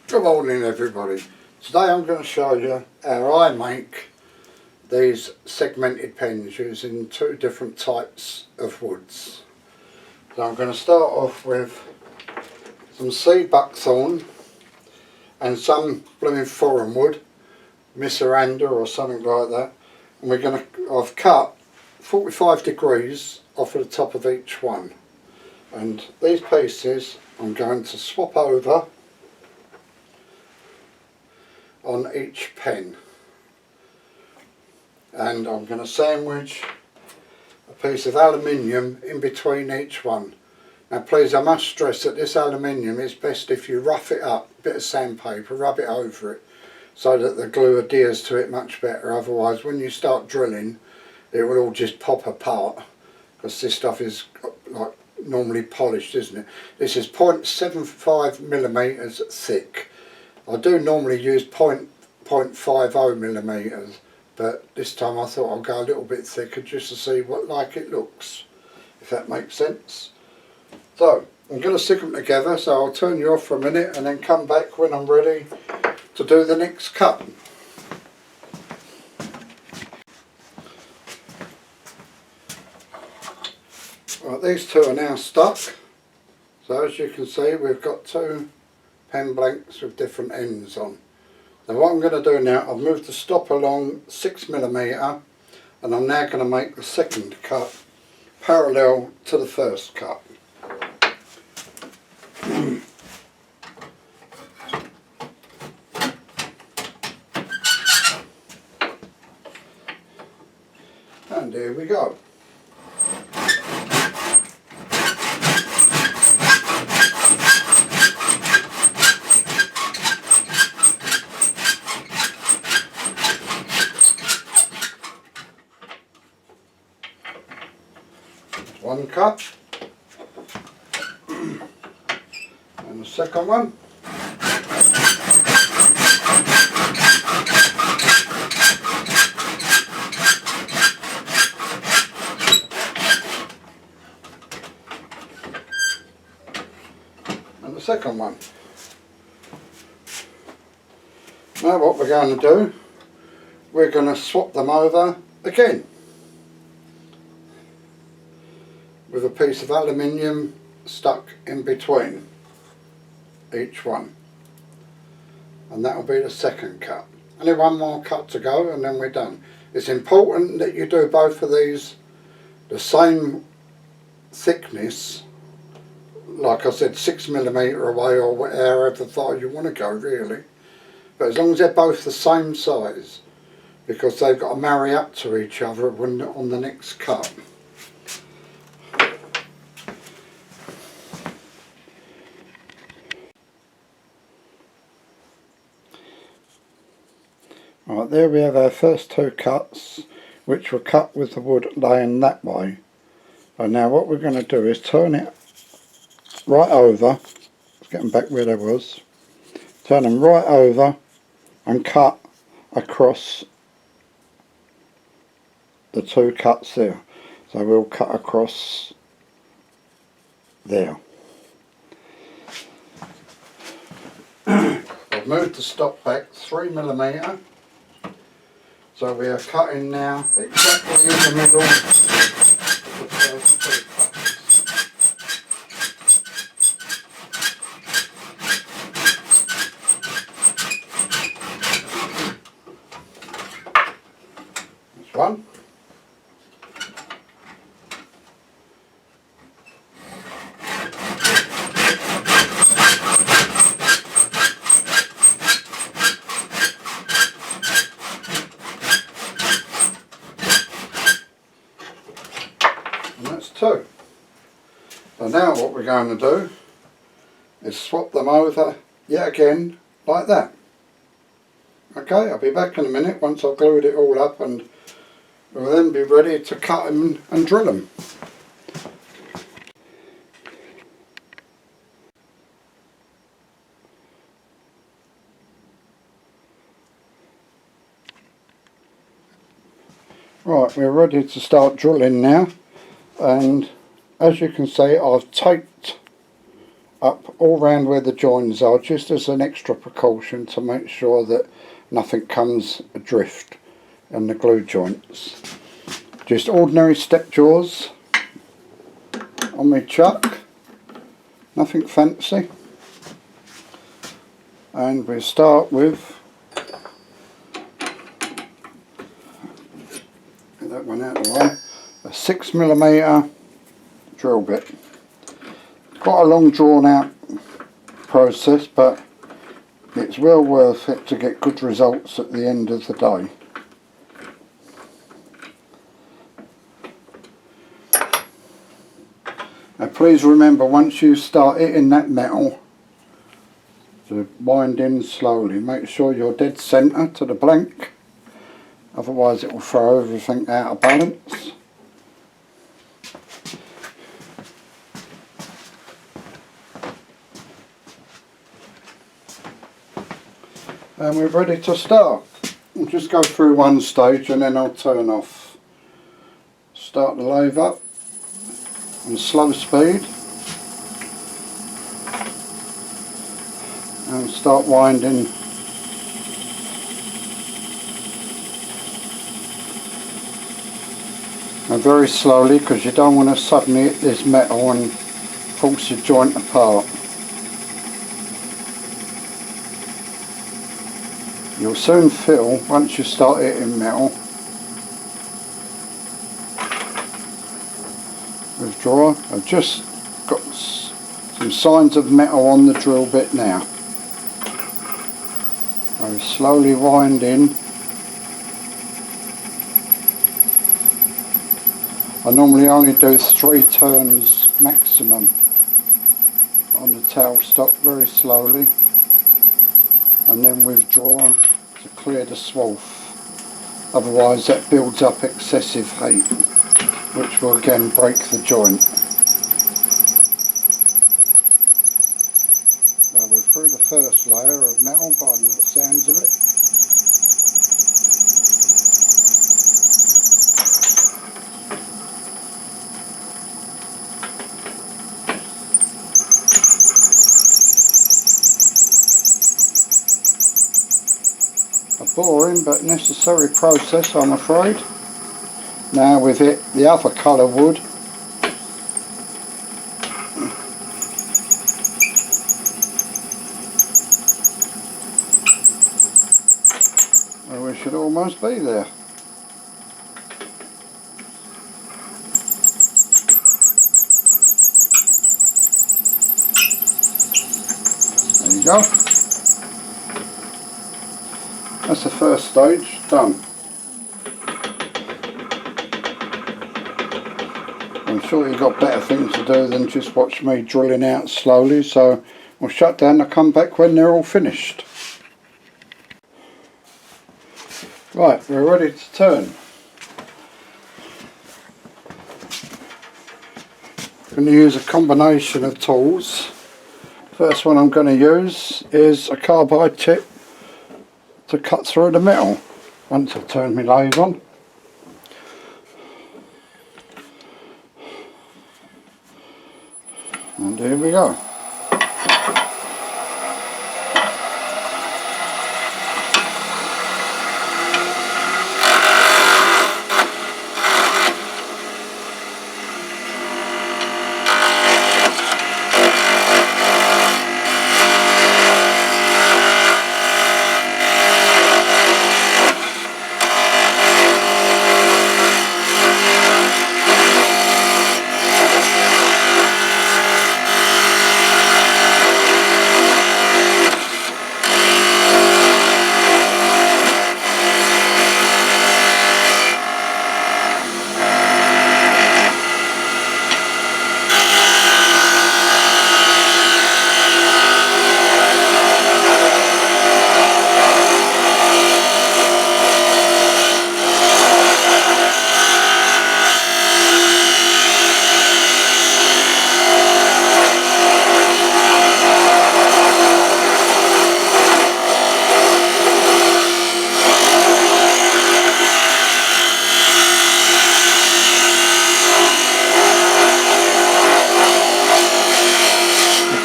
Good morning everybody. Today I'm going to show you how I make these segmented pens using two different types of woods. So I'm going to start off with some sea buckthorn and some blooming foreign wood, Misaranda or something like that, and I've cut 45 degrees off of the top of each one, and these pieces I'm going to swap over on each pen, and I'm going to sandwich a piece of aluminium in between each one. Now please, I must stress that this aluminium is best if you rough it up, a bit of sandpaper, rub it over it so that the glue adheres to it much better. Otherwise when you start drilling it will all just pop apart, because this stuff is like normally polished, isn't it? This is 0.75 millimeters thick. I do normally use 0.50 millimeters, but this time I thought I'll go a little bit thicker just to see what like it looks, if that makes sense. So I'm going to stick them together, so I'll turn you off for a minute and then come back when I'm ready to do the next cut. Right, these two are now stuck, so as you can see we've got two pen blanks with different ends on. Now what I'm going to do now, I've moved the stop along 6mm, and I'm now going to make the second cut parallel to the first cut. And here we go. One cut, and the second one. And the second one. Now what we're going to do, we're going to swap them over again with a piece of aluminium stuck in between each one, and that will be the second cut. Only one more cut to go and then we're done. It's important that you do both of these the same thickness, like I said, 6mm away or whatever far you want to go really, but as long as they're both the same size, because they've got to marry up to each other when on the next cut. Right, there we have our first two cuts, which were cut with the wood laying that way. And now what we're going to do is turn it right over, let's get them back where they was, turn them right over and cut across the two cuts there. So we'll cut across there. I've moved the stop back 3mm. So we are cutting now exactly in the middle of the first two cuts. That's one. And that's two. So now what we're going to do is swap them over yet again like that. Okay, I'll be back in a minute once I've glued it all up, and we'll then be ready to cut them and drill them. Right, we're ready to start drilling now, and as you can see I've taped up all round where the joins are, just as an extra precaution to make sure that nothing comes adrift on the glue joints. Just ordinary step jaws on my chuck, nothing fancy. And we start with, get that one out of the way, a 6mm drill bit. Quite a long drawn out process, but it's well worth it to get good results at the end of the day. Now please remember, once you start hitting that metal, to wind in slowly. Make sure you're dead centre to the blank, otherwise it will throw everything out of balance. And we're ready to start. We'll just go through one stage and then I'll turn off. Start the lathe up on slow speed and start winding. And very slowly, because you don't want to suddenly hit this metal and force your joint apart. You'll soon feel, once you start hitting metal, withdraw. I've just got some signs of metal on the drill bit now. I slowly wind in. I normally only do 3 turns maximum on the tailstock, very slowly, and then withdraw to clear the swath. Otherwise that builds up excessive heat, which will again break the joint. Now we're through the first layer of metal by the sounds of it. A boring but necessary process, I'm afraid. Now with it, the other colour wood. Well, we should almost be there. There you go. That's the first stage done. I'm sure you've got better things to do than just watch me drilling out slowly, so we'll shut down and come back when they're all finished. Right, we're ready to turn. I'm going to use a combination of tools. First one I'm going to use is a carbide tip to cut through the metal once I've turned my lathe on. And here we go.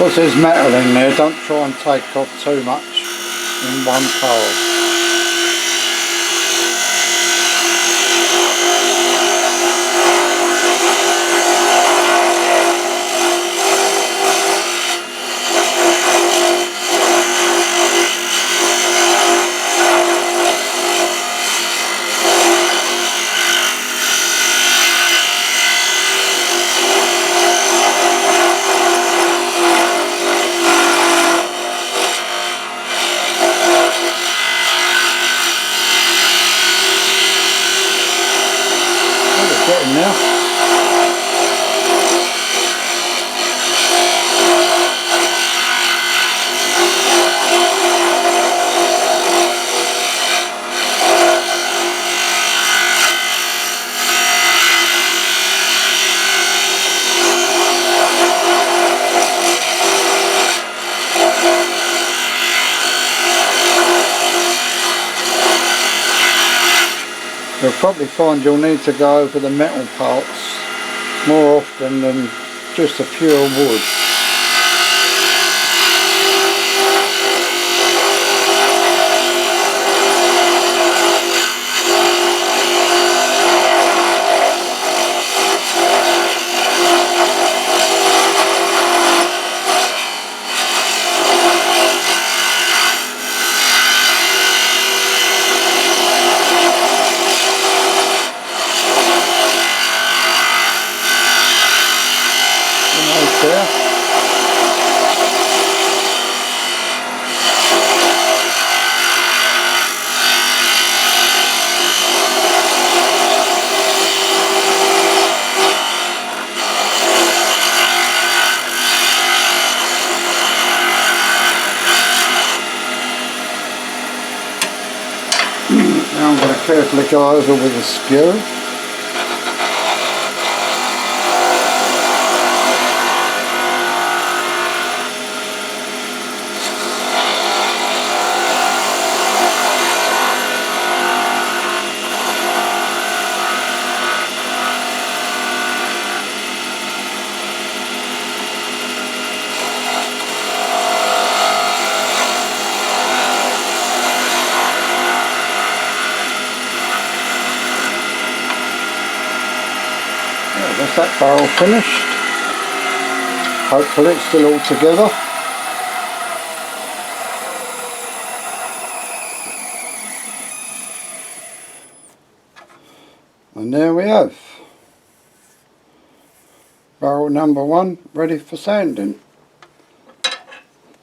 Because there's metal in there, don't try and take off too much in one pass. Getting now. You'll probably find you'll need to go over the metal parts more often than just a pure wood. There. Now I'm going to carefully go over with a skewer. That's that barrel finished. Hopefully it's still all together. And there we have barrel number 1 ready for sanding.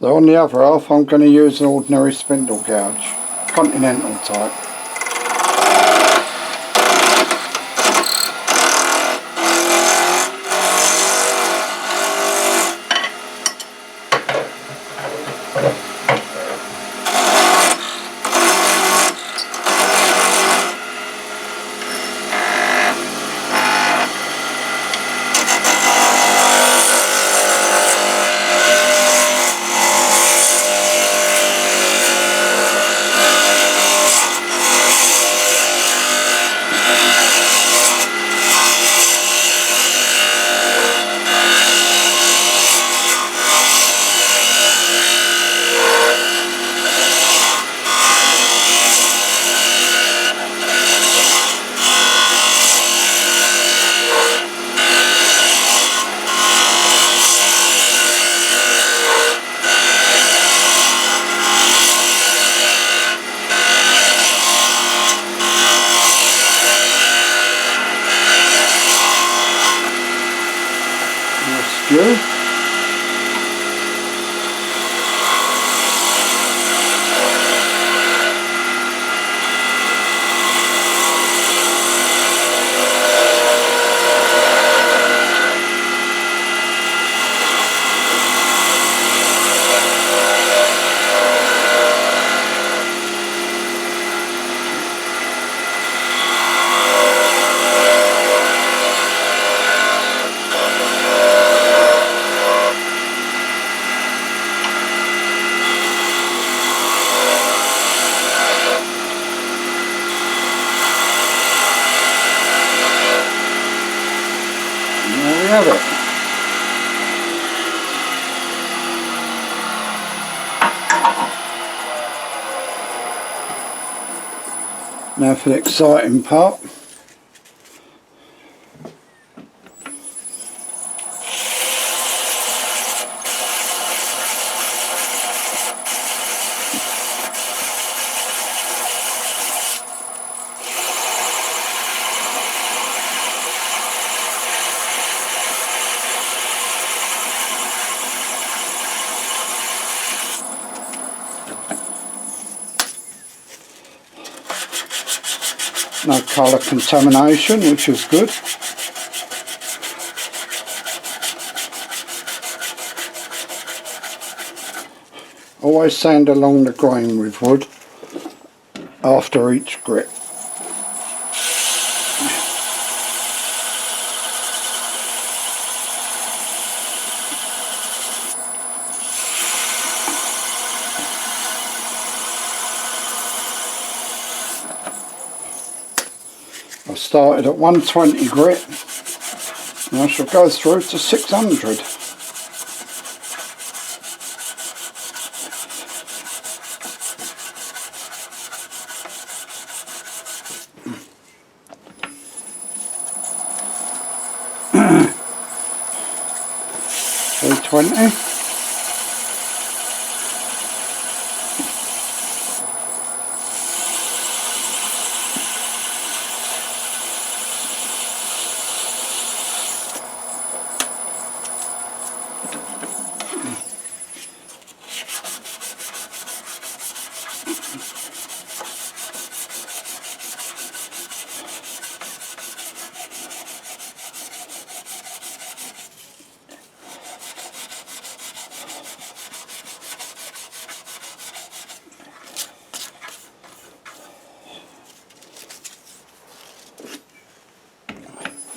So on the other half I'm going to use an ordinary spindle gouge, continental type. Good. Have it. Now for the exciting part. No colour contamination, which is good. Always sand along the grain with wood after each grip. I started at 120 grit and I shall go through to 600. $320.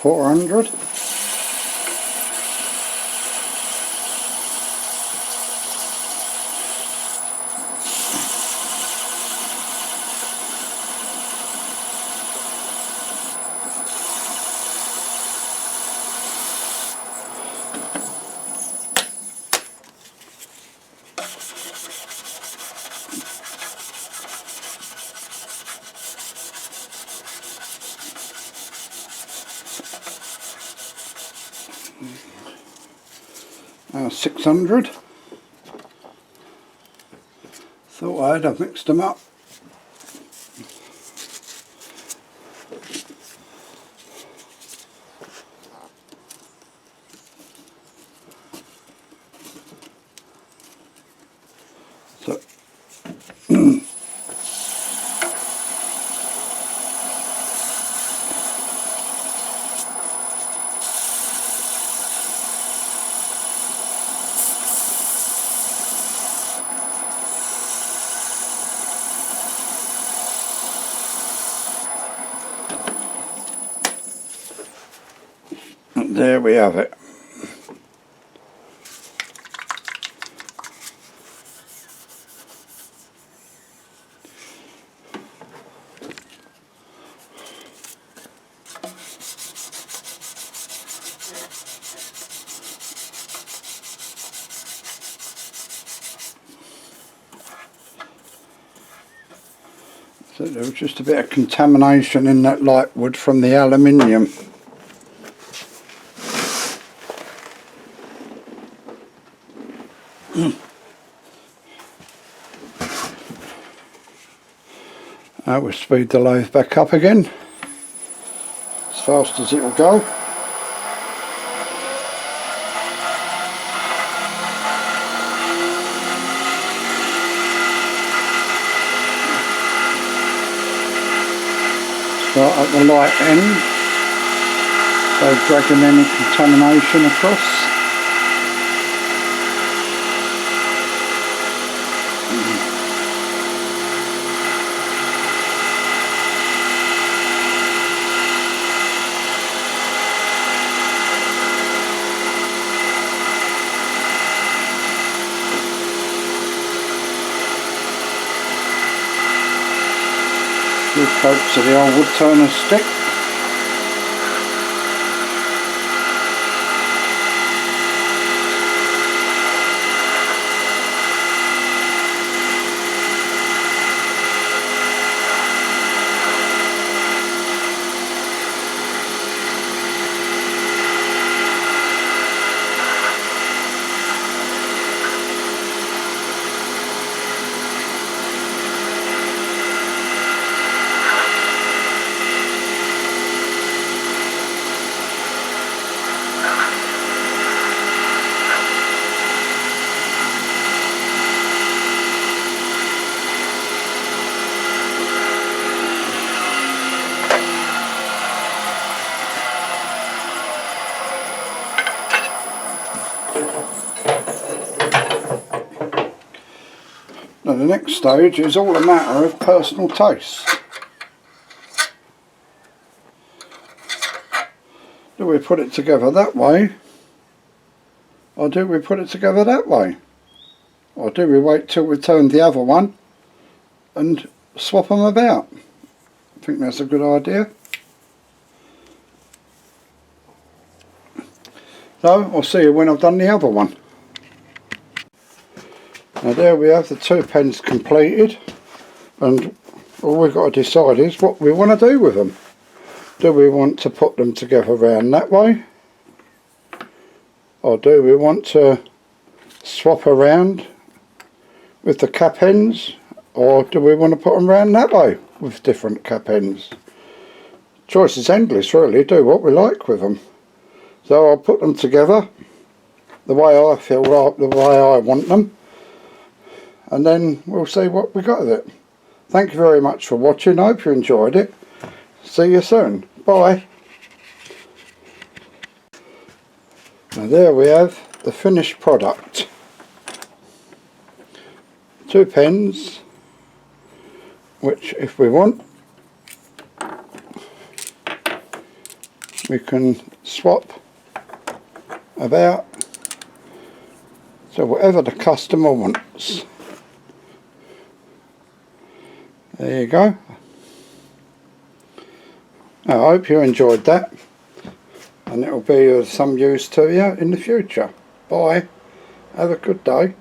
$400. $600. Thought I'd have mixed them up. So there we have it. So there was just a bit of contamination in that light wood from the aluminium. We'll speed the lathe back up again as fast as it will go. Start at the light end, so dragging any contamination across. Few coats of the old wood turner stick. the next stage is all a matter of personal taste. Do we put it together that way, or do we put it together that way, or do we wait till we turn the other one and swap them about? I think that's a good idea. So I'll see you when I've done the other one. Now there we have the 2 pens completed, and all we've got to decide is what we want to do with them. Do we want to put them together round that way, or do we want to swap around with the cap ends, or do we want to put them round that way with different cap ends? Choice is endless really, do what we like with them. So I'll put them together the way I feel like, the way I want them, and then we'll see what we got of it. Thank you very much for watching. I hope you enjoyed it. See you soon. Bye. Now there we have the finished product. 2 pens, which if we want we can swap about to whatever the customer wants. There you go. I hope you enjoyed that, and it will be of some use to you in the future. Bye. Have a good day.